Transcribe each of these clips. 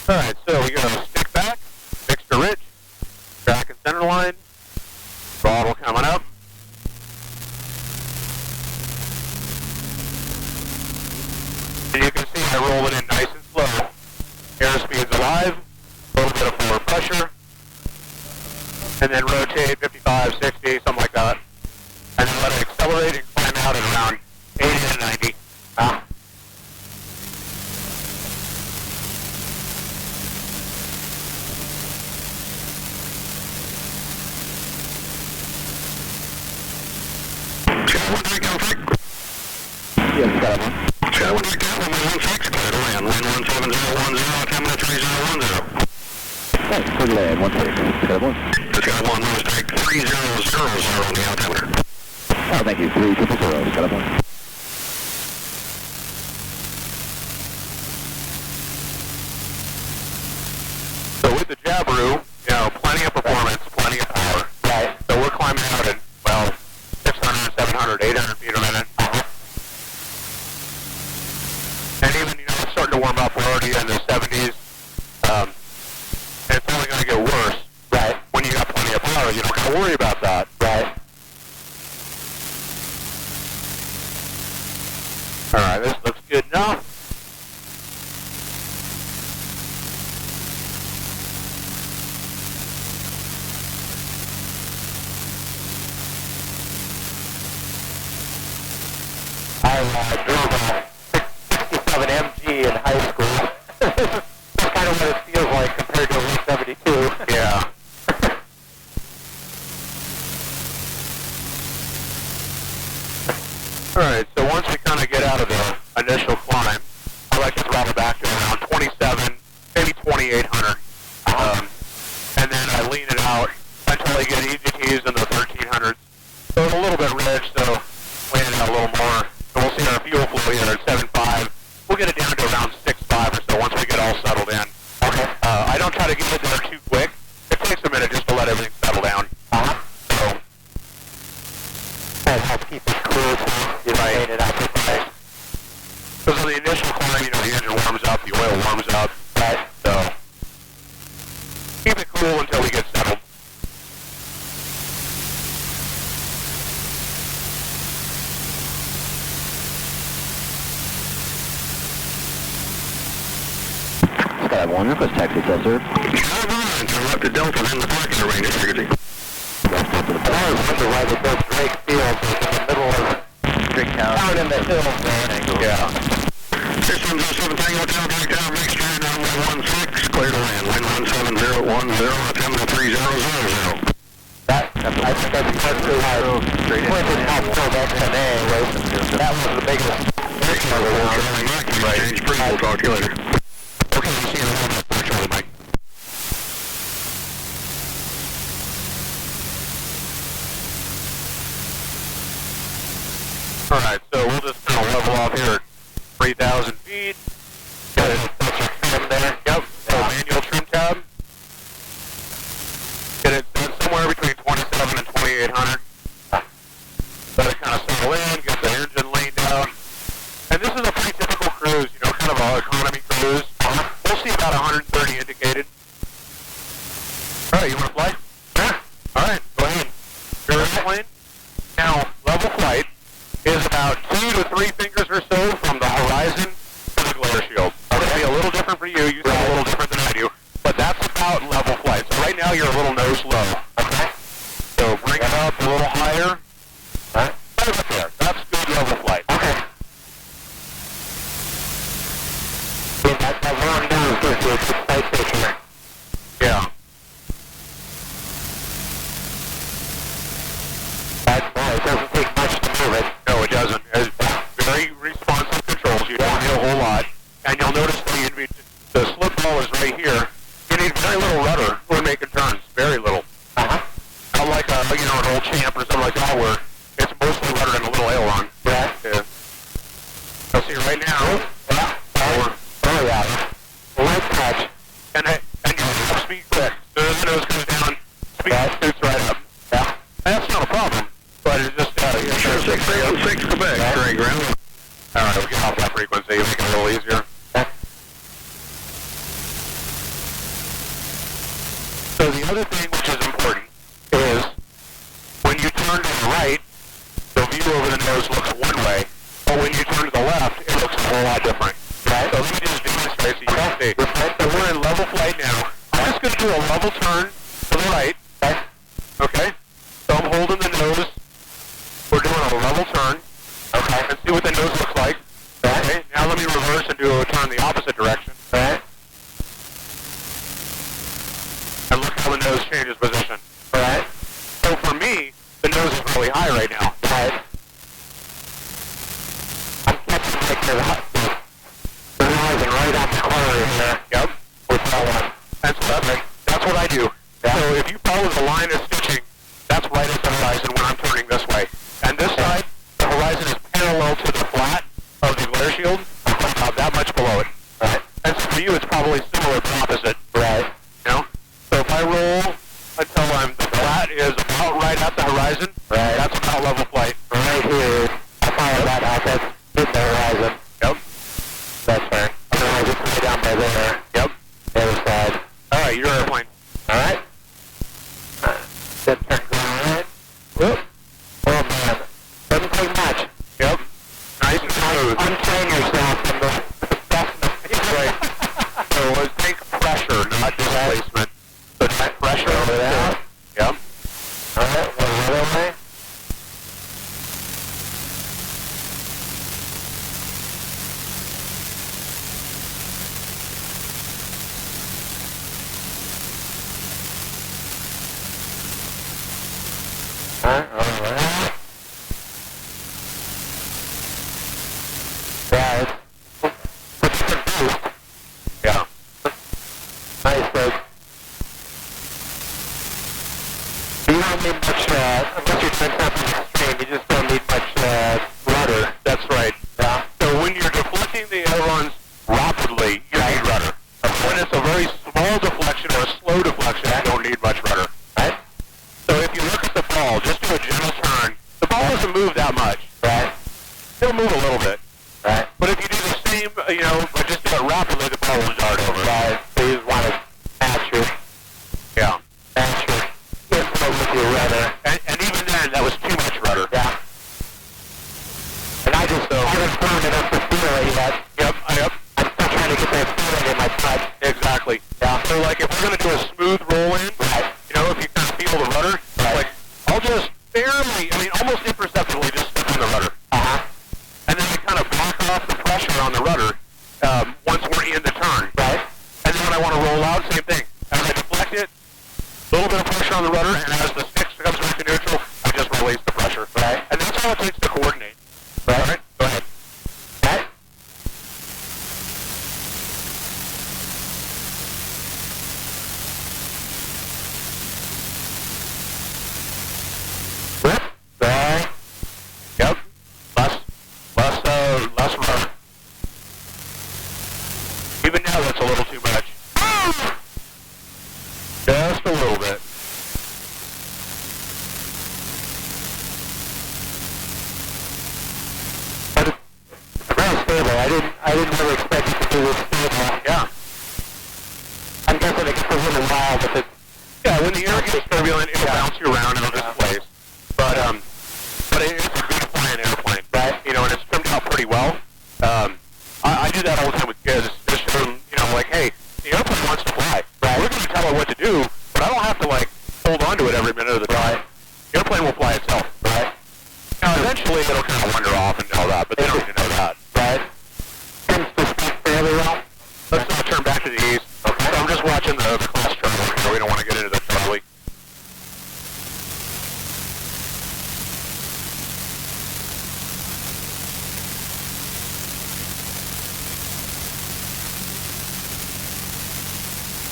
Alright, so we go stick back, mixture rich, track and center line, throttle coming up. And you can see I roll it in nice and slow. Airspeed's alive, a little bit of forward pressure, and then rotate 55, 60, something like that. And then let it accelerate and climb out at around 80 to 90. Yes, got one. Shadow 1 Takeoff, 116, clear to land. Wind 17010, altimeter 3010. Thanks, clear to land, 16. Got one. Just got one, nose take 3000 on the altimeter. Oh, thank you, 3000, got one. So with the Jabiru, plenty of performance, plenty of power. Right. So we're climbing out at, 600, 700, 800 feet a minute. And even, it's starting to warm up. We're already in the 70s. And it's only going to get worse. Right. When you got plenty of power, you don't have to worry about that. Right. All right, this looks good enough. I drove a 67 MG in high school. That's kind of what it feels like compared to a 172. Yeah. All right, so once we kind of get out of the initial climb, I like to throttle back to around 27, maybe 2800. And then I lean it out until I get EGTs in the 1300s. So it's a little bit rich, so lean it out a little more. And we'll see our fuel flow here at 7.5. We'll get it down to around 6.5 or so once we get all settled in. Okay. I don't try to get it there too quick. It takes a minute just to let everything settle down. So that helps keep it cool so you don't it out this way. because on the initial climb, the engine warms up, the oil warms up. Right. So keep it cool until we get settled. Sky 1, request taxi, sir. Interrupted Delta in the parking range of Sigurdsey. I always wonder why they built Drake Field in the middle of Drake Town. Out in the hills there. Yeah. System 07 Tango Hotel, Drake Town, mixture number 16, clear to land. Wind 17010, altimeter 3000. I think that's exactly why Clinton helped build XNA. That was the biggest mission of the war. Change pretty, we'll talk to you later. Okay, you see you in a little bit. Shortly, Mike. All right, so we'll just kind of level off here at 3,000 feet. Got it. Trim there. Yep. Manual trim tab. Get it set somewhere between 27 and 2,800. Let it kind of settle in, get the engine leaned down. And this is a pretty typical cruise, kind of an economy cruise. We'll see about 130 indicated. All right, you want to fly? Yeah. All right, go ahead. Your airplane. Now, level flight is about 2 to 3 fingers or so from the horizon to the glare shield. It's going to be a little different for you. You see a little different than I do. But that's about level flight. So right now you're a little nose low. Okay. So bring it up a little higher. Right up there. That's good level flight. Okay. That long nose gives you a good sight picture. Yeah. It doesn't take much to move it. No, it doesn't. It's very responsive controls. You don't need a whole lot. And you'll notice the slip ball is right here. You need very little rudder when making turns. Very little. Not like an old Champ or something like that where it's mostly rudder and a little aileron. Yeah. I'll see right now. Yeah. Light touch. And you have speed quick. So as the nose goes down, speed shoots right up. Yeah. And that's not a problem. But it's just, Sure, 6 Quebec, Greg Ground. All right, we'll get off that frequency. Make it a little easier. the other thing which is important is when you turn to the right, the view over the nose looks one way, but when you turn to the left, it looks a whole lot different. Right. So let me just demonstrate so you can see. So we're in level flight now. I'm just going to do a level turn to the right. Okay. Okay? So I'm holding the nose. We're doing a level turn. Okay. And see what the nose looks like. Right. Okay. Now let me reverse and do a turn the opposite direction. Right. And look how the nose changes position. Right. So for me, the nose is really high right now. Right. I'm catching like the horizon right on the corner here. Yep. With that one. That's what I do. Yeah. So if you follow the line of stitching, that's right at the horizon when I'm turning this way. And this side, the horizon is parallel to the flat of the glare shield, that much below it. Right. And so for you, it's probably similar but opposite. Right. You know? So if I roll until the flat is about right at the horizon, right. That's about level flight. Right here. I follow that out. That's in the horizon. Yep. That's fair. Otherwise, it's way down by there. Yep. The other side. All right, your airplane. All right. Good turn going right. Whoop. Oh, man. Doesn't take much. Yep. Nice and smooth. Untrain yourself from the best mistake. Right. So think pressure, not displacement. So take pressure over there. Yep. All right. One other way. All right. Yeah, it's confused. Yeah. Nice, you don't need much, unless you're doing something extreme, you just don't need much, rudder. That's right. Yeah. So when you're deflecting the ailerons rapidly, you need rudder. When it's a very small deflection or a slow deflection, you don't need much rudder. Right? So if you look at the ball, just do a gentle turn. The ball doesn't move that much. Right. It'll move a little bit. Right. But if you do the same, but just do it rapidly, the ball will dart over. Right. So you just want to match your info with your rudder. And even then, that was too much rudder. Yeah. And I haven't found enough to feel it yet. Yep. I'm still trying to get that feeling in my butt. Exactly. Yeah. So like if we're going to do a smooth roll in, Right. if you kind of feel the rudder, Right. like I'll just barely, almost imperceptibly just step on the rudder. Uh-huh. And then I kind of back off the pressure on the rudder once we're in the turn. Right. And then when I want to roll out, same thing. As I deflect it, a little bit of pressure on the rudder, and as the stick comes back to neutral, I just release the pressure. Right. And that's all it takes to coordinate. Right. All right? Go ahead. Right. Whip. Right. Yep. Less rudder. Even now, that's a little too much. Just a little bit. But it's very stable. I didn't really expect it to do this stable. Yeah. I'm guessing it gets a little wild if it's Yeah, when the air gets turbulent, it'll bounce you around and it'll displace. But it's a good flying airplane. Right. And it's trimmed out pretty well. I do that all the time with kids. Just show them, like, hey, the airplane wants to fly. Right. We're going to tell it what to do, but I don't have to, hold on to it every minute of the time. The airplane will fly itself. right. Now, eventually, it'll kind of wander off and all that, but they don't need to know that. Right. Seems to speak fairly well. Let's now turn back to the east. Okay. So I'm just watching the cross chart over here. We don't want to get into that early.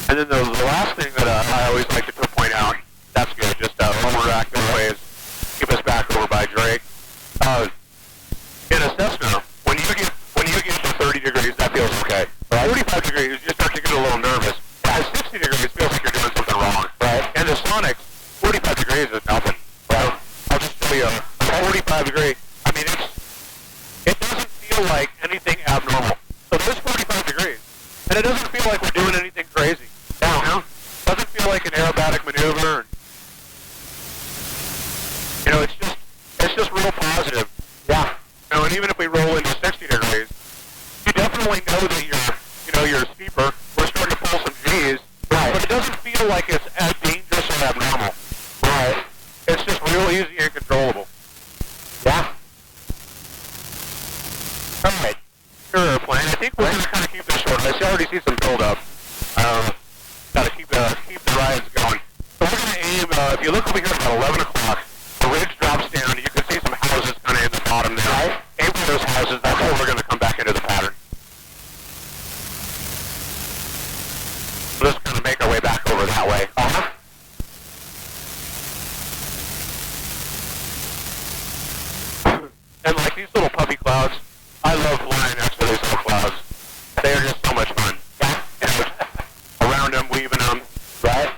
And then the last thing that I always like to point out, that's good, just overactive ways, keep us back over by Drake. In a Cessna, when you get to 30 degrees, that feels okay. 45 degrees, you start to get a little nervous. At 60 degrees, it feels like you're doing something wrong. Right. And the Sonex, 45 degrees is nothing. Right. I'll just tell you, 45 degree, it doesn't feel like anything abnormal. So there's 45 degrees. And it doesn't feel like we're doing anything crazy. No. It doesn't feel like an aerobatic Got to keep the rides going. So we're going to aim, if you look over here at about 11 o'clock, the ridge drops down, and you can see some houses kind of in the bottom there. Right? Aim for those houses, that's where we're going to come back into the pattern. We'll just kind of make our way back over that way. And like these little puppy clouds, I love flying next to these little clouds. They are just so much fun. Around them, weaving them. Right?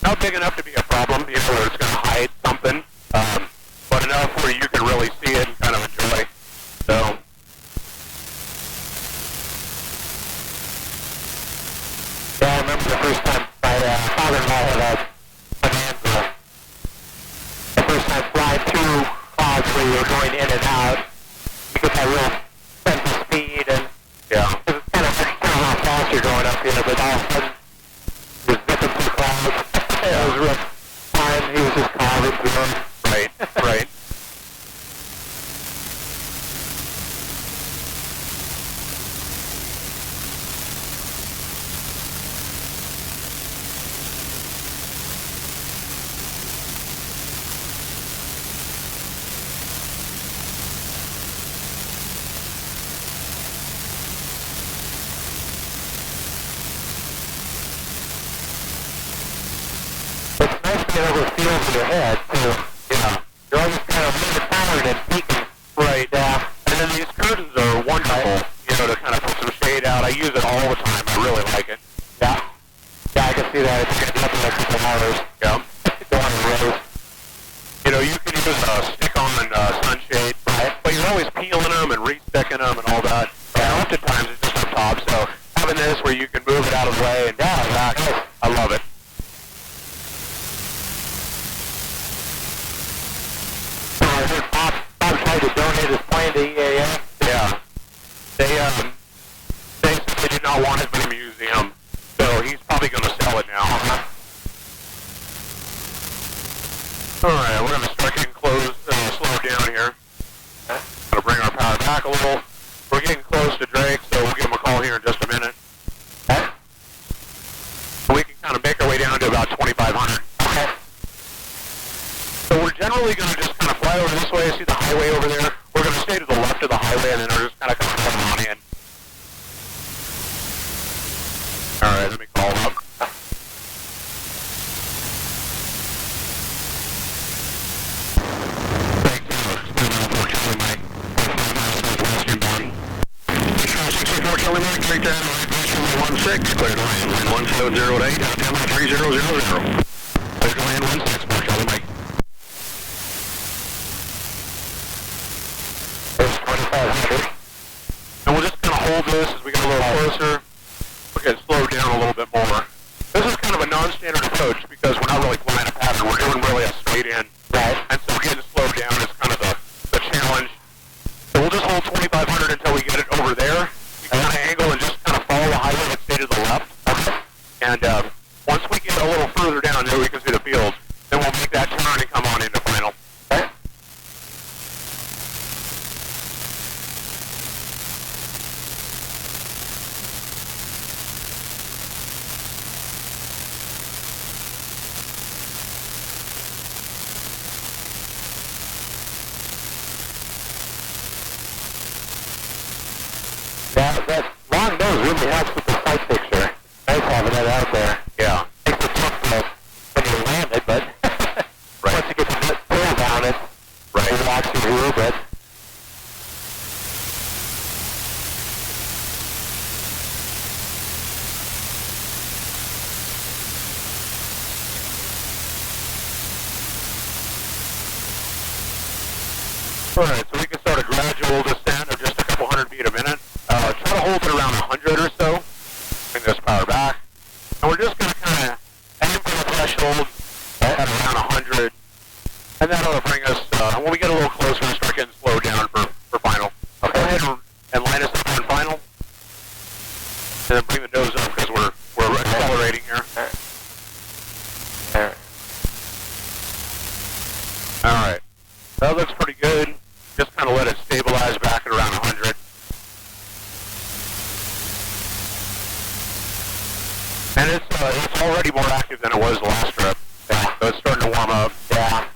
Not big enough to be a problem, you know, where it's going to hide something, but enough where you can really see it and kind of enjoy. So. Yeah, I remember the first time my father-in-law had a bonanza. The first time flying through clouds where you were going in and out, you get that real sense of speed, and it's kind of how fast you're going up here, but all of a sudden, just zipping through clouds. It was real fun. He was just calming through them. Right, right. Get over the field to your head, too. Yeah. You're always kind of moving forward and peeking. Right. Yeah. And then these curtains are wonderful, you know, to kind of put some shade out. I use it all the time. I really like it. Yeah. Yeah, I can see that. It's going to be up in a couple hours. Yeah. Go on the road. You know, you can use a stick-on sunshade, right? But you're always peeling them and re-sticking them and all that. Yeah. Oftentimes it's just on top, so having this where you can move it out of the way and back, I love it. Bob tried to donate his plane to EAF. Yeah. They said they did not want it for the museum, so he's probably going to sell it now. All right, we're going to start getting close, slow down here. Going to bring our power back a little. We're getting close to Drake, so we'll give him a call here in just a minute. We can kind of make our way down to about 2,500. Okay. So we're generally going to just kind of fly over this way. See the highway over there? We're going to stay to the left of the highway, and then we're just kind of coming on in. All right, let me call up. Thank you. 64 Kelly Mike, take that right, 16, clear to land 1708, Alabama 3000. Clear to land 16, Kelly Mike. And we'll just kind of hold this as we get a little closer. We're going to slow down a little bit more. This is kind of a non-standard approach because we're not really flying a pattern. We're doing really a straight in. Right. And so getting slowed down is kind of the challenge. So we'll just hold 2,500 until we get it over there. You can kind of angle and just kind of follow the highway and stay to the left. Okay. And once we get a little further down there, we can see the field. Then we'll make that turn and come on into final. Okay. That long nose really helps with the sight picture. Nice having that out there. Yeah. Makes it tough when you land it, but right. Once you get the pull down it, right. It relaxes you a little bit. Alright, so we can start a gradual descent of just a couple hundred feet a minute. Try to hold it around 100 or so. Bring this power back. And we're just going to kind of aim for the threshold at around 100. And that ought to bring us, when we get a little closer, we start getting slowed down for final. Okay. Go ahead and line us up on final. And then bring the nose up because we're accelerating here. Alright. That looks pretty good. Just kind of let it stabilize back at around 100. And it's already more active than it was the last trip. Yeah. So it's starting to warm up. Yeah.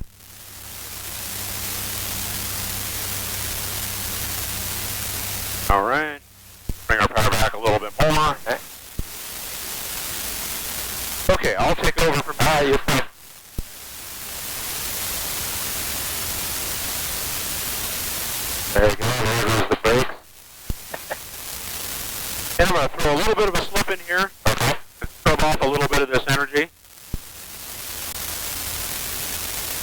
All right. Bring our power back a little bit more. Okay. Okay, I'll take over from here. You There you go. There goes the brakes. And I'm going to throw a little bit of a slip in here. Okay. And scrub off a little bit of this energy.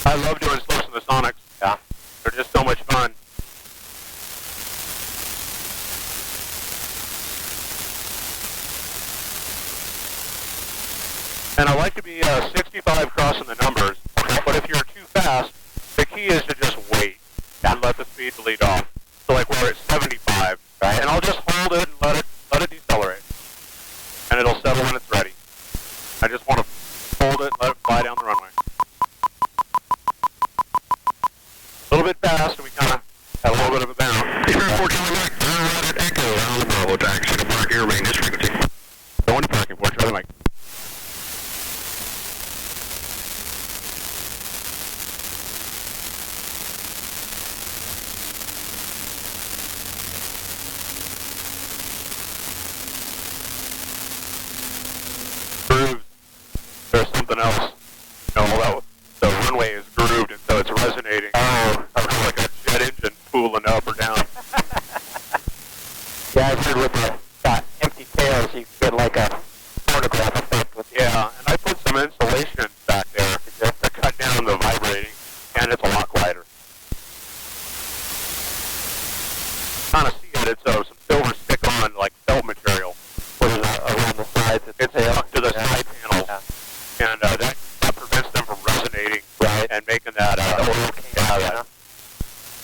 I love doing slips in the Sonex. Yeah. They're just so much fun. And I like to be 65 crossing the numbers. But if you're too fast, the key is to just wait and let the speed lead off. So like we're at 75, Right. and I'll just hold it and let it decelerate, and it'll settle when it's ready. I just want to hold it and let it fly down the runway. A little bit fast, and we kind of had a little bit of a bounce. Hey, Spirit 4 Charlie Mike, right at Echo on the Bravo taxi to park your maintenance frequency. Going to parking for Charlie Mike. Grooves. There's something else. No, the runway is grooved, and so it's resonating. Oh. It's like a jet engine pulling up or down. Yeah, I've heard with the empty tails, you get like a phonograph effect with Yeah, and I put some insulation back there to cut down the vibrating, and it's a lot quieter. Kind of see it. It's some silver stick-on, like felt material. what is around the sides of the It's tail. stuck to the side panels, Yeah. and that prevents them from resonating Right. and making that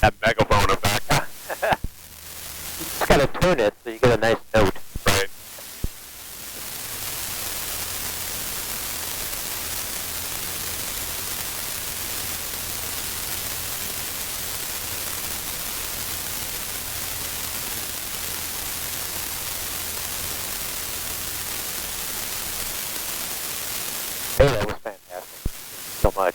that megaphone effect. You just gotta tune it so you get a nice note. Right. Hey, that was fantastic. So much.